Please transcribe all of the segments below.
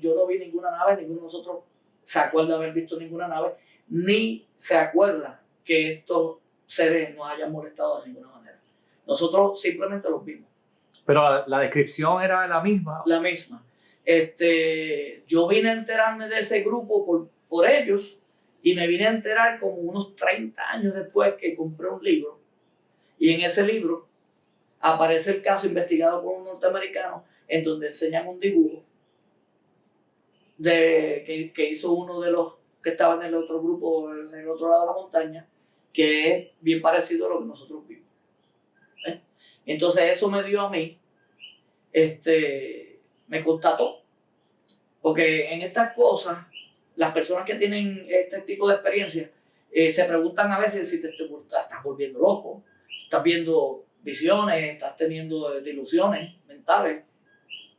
yo no vi ninguna nave, ninguno de nosotros se acuerda de haber visto ninguna nave, ni se acuerda que estos seres nos hayan molestado de ninguna manera. Nosotros simplemente los vimos. Pero la descripción era la misma. La misma. Yo vine a enterarme de ese grupo por ellos y me vine a enterar como unos 30 años después que compré un libro. Y en ese libro aparece el caso investigado por un norteamericano en donde enseñan un dibujo que hizo uno de los que estaban en el otro grupo, en el otro lado de la montaña, que es bien parecido a lo que nosotros vimos. Entonces eso me dio a mí, me constató, porque en estas cosas, las personas que tienen este tipo de experiencia se preguntan a veces si te estás volviendo loco, estás viendo visiones, estás teniendo ilusiones mentales.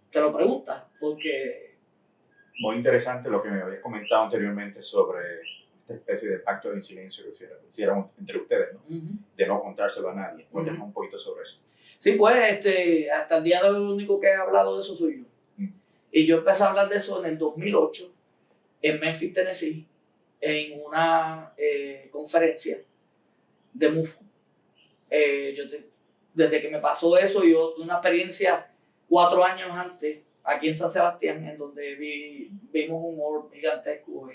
Te lo preguntas, porque... Muy interesante lo que me habías comentado anteriormente sobre esta especie de pacto de silencio que hicieron entre ustedes, ¿no? De no contárselo a nadie. Cuéntanos un poquito sobre eso. Sí, pues hasta el día de hoy lo único que he hablado de eso soy yo. Y yo empecé a hablar de eso en el 2008 en Memphis, Tennessee, en una conferencia de MUFON. Desde que me pasó eso, yo tuve una experiencia 4 años antes aquí en San Sebastián, en donde vimos un orbe gigantesco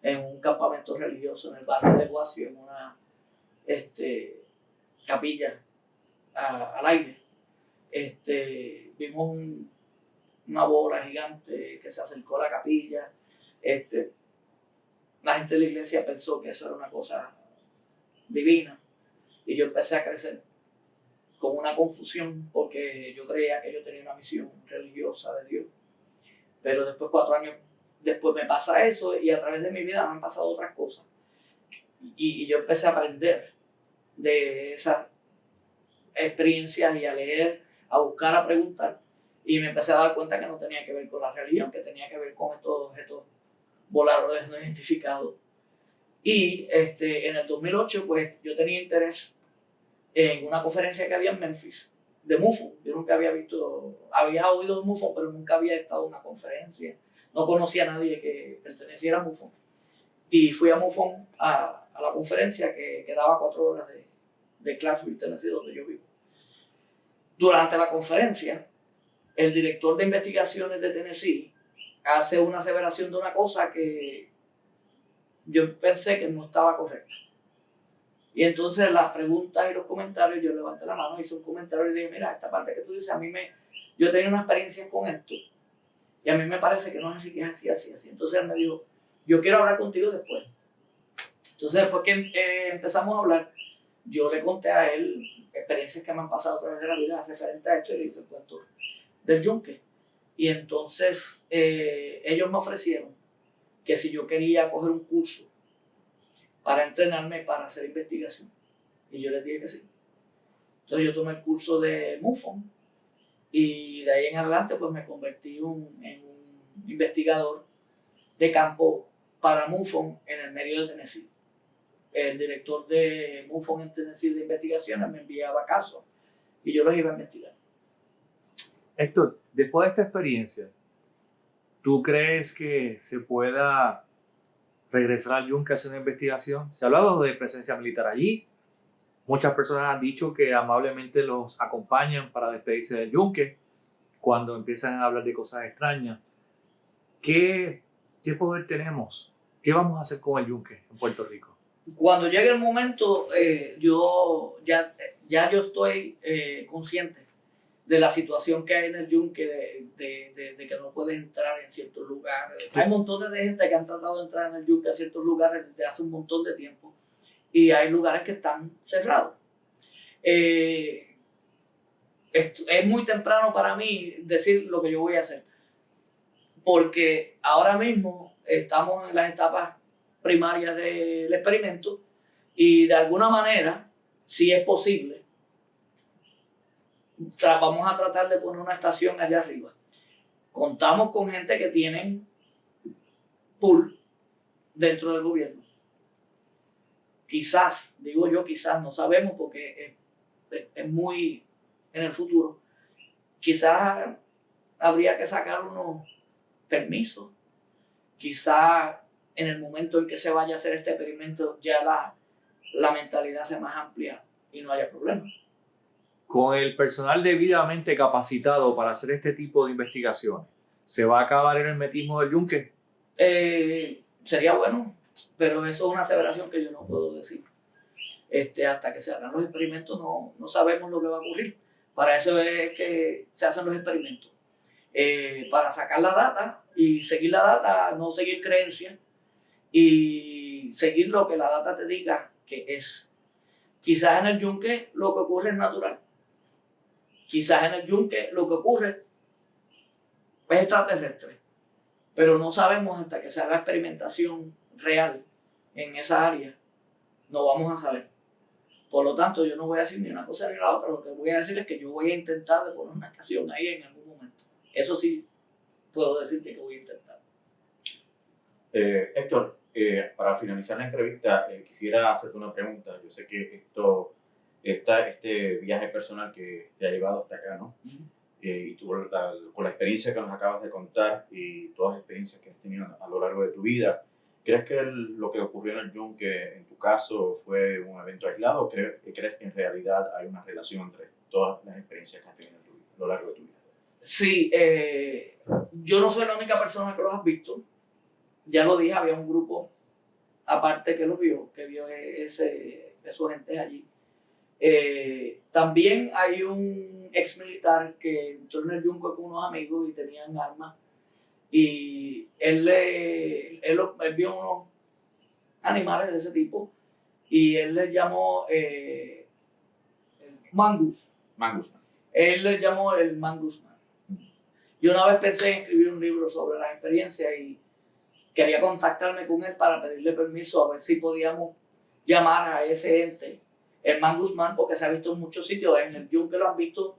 en un campamento religioso en el barrio de Guasio, en una capilla al aire. Vimos una bola gigante que se acercó a la capilla. La gente de la iglesia pensó que eso era una cosa divina y yo empecé a crecer con una confusión porque yo creía que yo tenía una misión religiosa de Dios. Pero después, 4 años después me pasa eso y a través de mi vida me han pasado otras cosas. Y yo empecé a aprender de esas experiencias y a leer, a buscar, a preguntar. Y me empecé a dar cuenta que no tenía que ver con la religión, que tenía que ver con estos objetos voladores no identificados. Y en el 2008, pues yo tenía interés en una conferencia que había en Memphis de MUFON. Yo nunca había oído de MUFON, pero nunca había estado en una conferencia. No conocía a nadie que perteneciera a MUFON. Y fui a MUFON a la conferencia que quedaba a 4 horas de Clarksville, Tennessee, donde yo vivo. Durante la conferencia, el director de investigaciones de Tennessee hace una aseveración de una cosa que yo pensé que no estaba correcta. Y entonces las preguntas y los comentarios, yo levanté la mano, hice un comentario y dije, mira, esta parte que tú dices, yo tenía una experiencia con esto y a mí me parece que no es así, que es así, así, así. Entonces él me dijo, yo quiero hablar contigo después. Entonces después que empezamos a hablar, yo le conté a él experiencias que me han pasado a través de la vida referente a esto y le hice el cuento del yunque. Y entonces ellos me ofrecieron que si yo quería coger un curso para entrenarme para hacer investigación. Y yo les dije que sí. Entonces yo tomé el curso de MUFON y de ahí en adelante pues me convertí en un investigador de campo para MUFON en el medio de Tennessee. El director de MUFON en Tennessee de investigaciones me enviaba casos y yo los iba a investigar. Héctor, después de esta experiencia, ¿tú crees que se pueda regresar al yunque a hacer una investigación? Se ha hablado de presencia militar allí. Muchas personas han dicho que amablemente los acompañan para despedirse del yunque cuando empiezan a hablar de cosas extrañas. ¿Qué poder tenemos? ¿Qué vamos a hacer con el yunque en Puerto Rico? Cuando llegue el momento, yo estoy consciente de la situación que hay en el yunque, de que no puedes entrar en ciertos lugares. Hay montones de gente que han tratado de entrar en el yunque a ciertos lugares desde hace un montón de tiempo y hay lugares que están cerrados. Es muy temprano para mí decir lo que yo voy a hacer, porque ahora mismo estamos en las etapas primarias del experimento y de alguna manera, si es posible, vamos a tratar de poner una estación allá arriba. Contamos con gente que tienen pool dentro del gobierno. Quizás, digo yo quizás, no sabemos porque es muy en el futuro. Quizás habría que sacar unos permisos. Quizá en el momento en que se vaya a hacer este experimento ya la mentalidad sea más amplia y no haya problema. Con el personal debidamente capacitado para hacer este tipo de investigaciones, ¿se va a acabar el hermetismo del yunque? Sería bueno, pero eso es una aseveración que yo no puedo decir. Hasta que se hagan los experimentos no sabemos lo que va a ocurrir. Para eso es que se hacen los experimentos. Para sacar la data y seguir la data, no seguir creencias y seguir lo que la data te diga que es. Quizás en el yunque lo que ocurre es natural. Quizás en el yunque lo que ocurre es extraterrestre. Pero no sabemos hasta que se haga experimentación real en esa área. No vamos a saber. Por lo tanto, yo no voy a decir ni una cosa ni la otra. Lo que voy a decir es que yo voy a intentar de poner una estación ahí en algún momento. Eso sí puedo decirte que voy a intentar. Héctor, para finalizar la entrevista, quisiera hacerte una pregunta. Yo sé que este viaje personal que te ha llevado hasta acá, ¿no? Y tú, con la experiencia que nos acabas de contar y todas las experiencias que has tenido a lo largo de tu vida, ¿crees que lo que ocurrió en el yunque, en tu caso, fue un evento aislado o crees que en realidad hay una relación entre todas las experiencias que has tenido a lo largo de tu vida? Sí, yo no soy la única persona que los has visto. Ya lo dije, había un grupo aparte que lo vio, que vio esos gentes allí. También hay un ex militar que entró en el yunque con unos amigos y tenían armas. Y él vio unos animales de ese tipo y él les llamó Mangus. Mangus. Él les llamó el Mangus Man. Yo una vez pensé en escribir un libro sobre las experiencias y quería contactarme con él para pedirle permiso a ver si podíamos llamar a ese ente el Mangus Man, porque se ha visto en muchos sitios, en el yunque lo han visto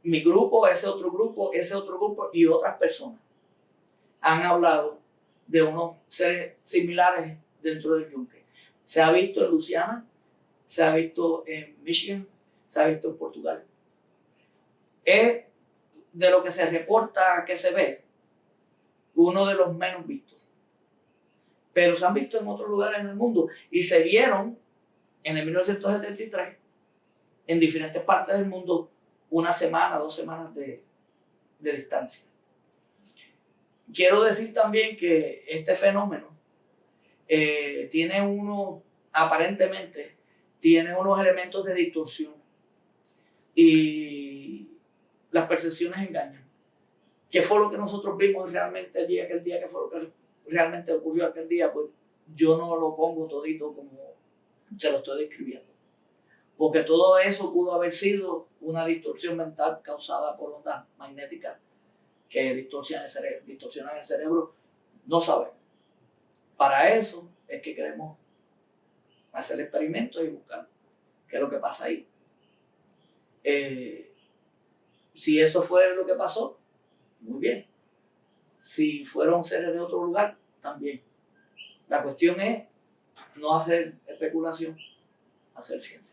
mi grupo, ese otro grupo y otras personas. Han hablado de unos seres similares dentro del yunque. Se ha visto en Luisiana, se ha visto en Michigan, se ha visto en Portugal. Es de lo que se reporta que se ve, uno de los menos vistos. Pero se han visto en otros lugares en el mundo y se vieron en el 1973 en diferentes partes del mundo, una semana, 2 semanas de distancia. Quiero decir también que este fenómeno aparentemente tiene unos elementos de distorsión y las percepciones engañan. ¿Qué fue lo que nosotros vimos realmente allí aquel día? ¿Qué fue lo que realmente ocurrió aquel día? Pues yo no lo pongo todito como se lo estoy describiendo. Porque todo eso pudo haber sido una distorsión mental causada por ondas magnéticas que distorsionan el cerebro. No sabemos. Para eso es que queremos hacer experimentos y buscar qué es lo que pasa ahí. Si eso fue lo que pasó, muy bien. Si fueron seres de otro lugar, también. La cuestión es no hacer especulación, hacer ciencia.